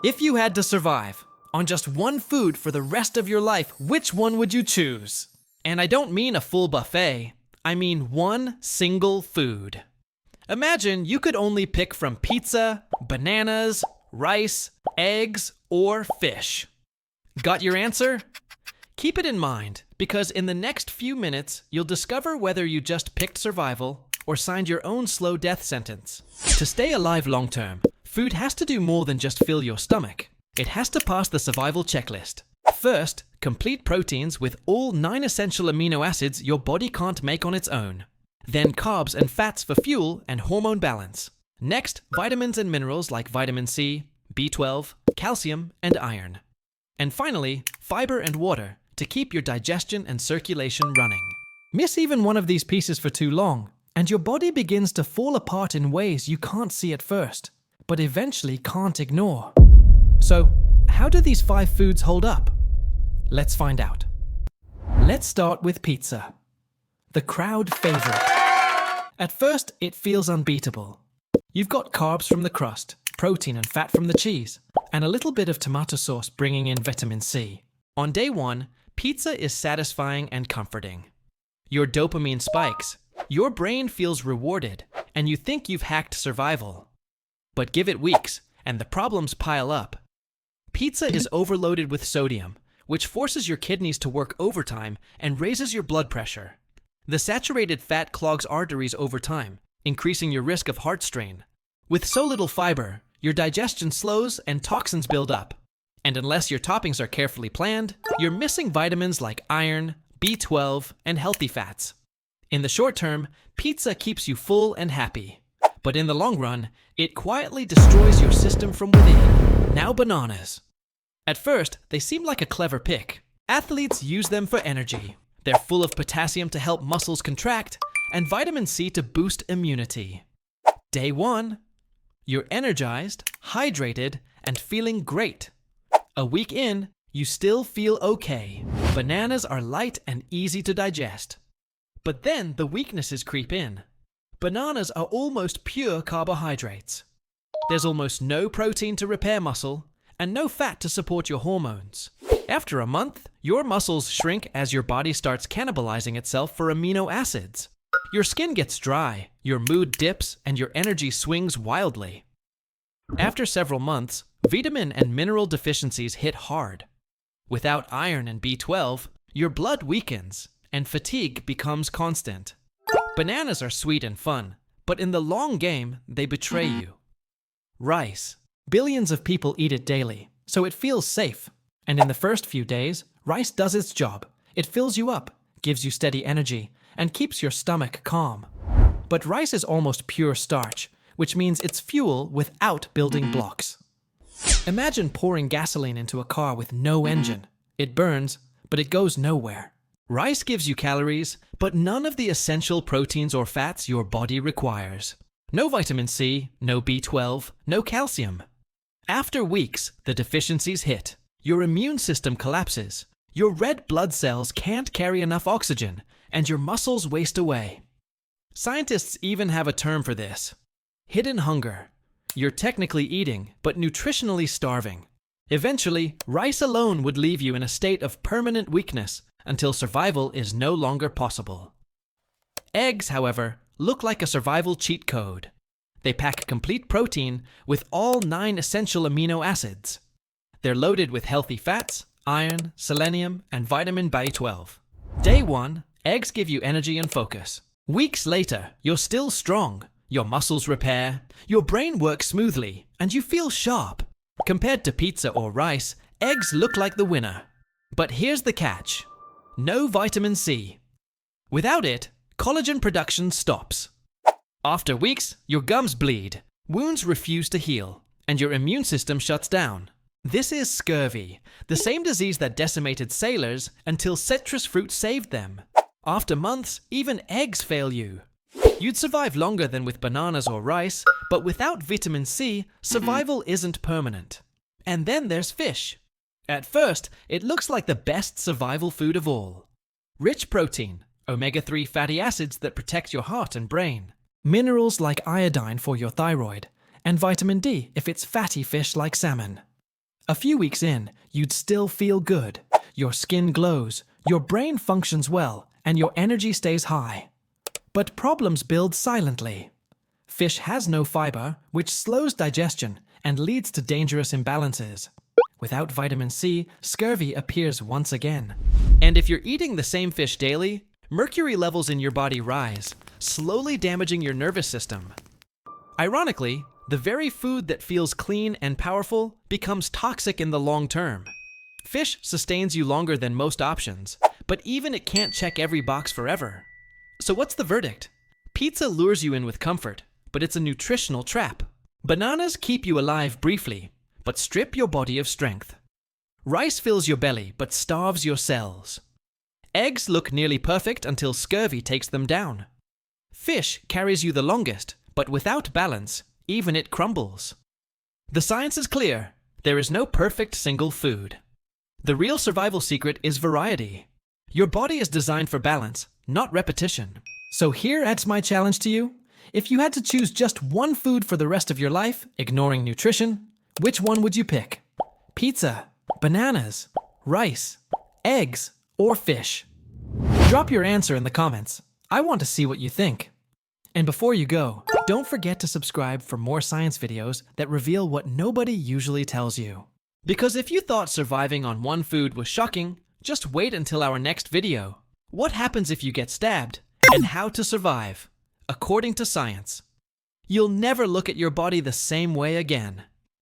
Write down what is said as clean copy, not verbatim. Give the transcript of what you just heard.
If you had to survive on just one food for the rest of your life, which one would you choose? And I don't mean a full buffet, I mean one single food. Imagine you could only pick from pizza, bananas, rice, eggs, or fish. Got your answer? Keep it in mind, because in the next few minutes, you'll discover whether you just picked survival or signed your own slow death sentence. To stay alive long term, food has to do more than just fill your stomach. It has to pass the survival checklist. First, complete proteins with all 9 essential amino acids your body can't make on its own. Then carbs and fats for fuel and hormone balance. Next, vitamins and minerals like vitamin C, B12, calcium, and iron. And finally, fiber and water to keep your digestion and circulation running. Miss even one of these pieces for too long, and your body begins to fall apart in ways you can't see at first, but eventually can't ignore. So, how do these 5 foods hold up? Let's find out. Let's start with pizza, the crowd favorite. At first, it feels unbeatable. You've got carbs from the crust, protein and fat from the cheese, and a little bit of tomato sauce bringing in vitamin C. On day 1, pizza is satisfying and comforting. Your dopamine spikes, your brain feels rewarded, and you think you've hacked survival. But give it weeks, and the problems pile up. Pizza is overloaded with sodium, which forces your kidneys to work overtime and raises your blood pressure. The saturated fat clogs arteries over time, increasing your risk of heart strain. With so little fiber, your digestion slows and toxins build up. And unless your toppings are carefully planned, you're missing vitamins like iron, B12, and healthy fats. In the short term, pizza keeps you full and happy. But in the long run, it quietly destroys your system from within. Now bananas. At first, they seem like a clever pick. Athletes use them for energy. They're full of potassium to help muscles contract and vitamin C to boost immunity. Day 1. You're energized, hydrated, and feeling great. A week in, you still feel okay. Bananas are light and easy to digest. But then the weaknesses creep in. Bananas are almost pure carbohydrates. There's almost no protein to repair muscle, and no fat to support your hormones. After a month, your muscles shrink as your body starts cannibalizing itself for amino acids. Your skin gets dry, your mood dips, and your energy swings wildly. After several months, vitamin and mineral deficiencies hit hard. Without iron and B12, your blood weakens, and fatigue becomes constant. Bananas are sweet and fun, but in the long game, they betray you. Rice. Billions of people eat it daily, so it feels safe. And in the first few days, rice does its job. It fills you up, gives you steady energy, and keeps your stomach calm. But rice is almost pure starch, which means it's fuel without building blocks. Imagine pouring gasoline into a car with no engine. It burns, but it goes nowhere. Rice gives you calories, but none of the essential proteins or fats your body requires. No vitamin C, no B12, no calcium. After weeks, the deficiencies hit. Your immune system collapses. Your red blood cells can't carry enough oxygen, and your muscles waste away. Scientists even have a term for this: hidden hunger. You're technically eating, but nutritionally starving. Eventually, rice alone would leave you in a state of permanent weakness until survival is no longer possible. Eggs, however, look like a survival cheat code. They pack complete protein with all 9 essential amino acids. They're loaded with healthy fats, iron, selenium, and vitamin B12. Day 1, eggs give you energy and focus. Weeks later, you're still strong. Your muscles repair, your brain works smoothly, and you feel sharp. Compared to pizza or rice, eggs look like the winner. But here's the catch: no vitamin C. Without it, collagen production stops. After weeks, your gums bleed, wounds refuse to heal, and your immune system shuts down. This is scurvy, the same disease that decimated sailors until citrus fruit saved them. After months, even eggs fail you. You'd survive longer than with bananas or rice, but without vitamin C, survival isn't permanent. And then there's fish. At first, it looks like the best survival food of all. Rich protein, omega-3 fatty acids that protect your heart and brain, minerals like iodine for your thyroid, and vitamin D if it's fatty fish like salmon. A few weeks in, you'd still feel good. Your skin glows, your brain functions well, and your energy stays high. But problems build silently. Fish has no fiber, which slows digestion and leads to dangerous imbalances. Without vitamin C, scurvy appears once again. And if you're eating the same fish daily, mercury levels in your body rise, slowly damaging your nervous system. Ironically, the very food that feels clean and powerful becomes toxic in the long term. Fish sustains you longer than most options, but even it can't check every box forever. So what's the verdict? Pizza lures you in with comfort, but it's a nutritional trap. Bananas keep you alive briefly, but strip your body of strength. Rice fills your belly, but starves your cells. Eggs look nearly perfect until scurvy takes them down. Fish carries you the longest, but without balance, even it crumbles. The science is clear. There is no perfect single food. The real survival secret is variety. Your body is designed for balance, not repetition. So here's my challenge to you. If you had to choose just one food for the rest of your life, ignoring nutrition, which one would you pick? Pizza, bananas, rice, eggs, or fish? Drop your answer in the comments. I want to see what you think. And before you go, don't forget to subscribe for more science videos that reveal what nobody usually tells you. Because if you thought surviving on one food was shocking, just wait until our next video. What happens if you get stabbed? And how to survive, according to science. You'll never look at your body the same way again.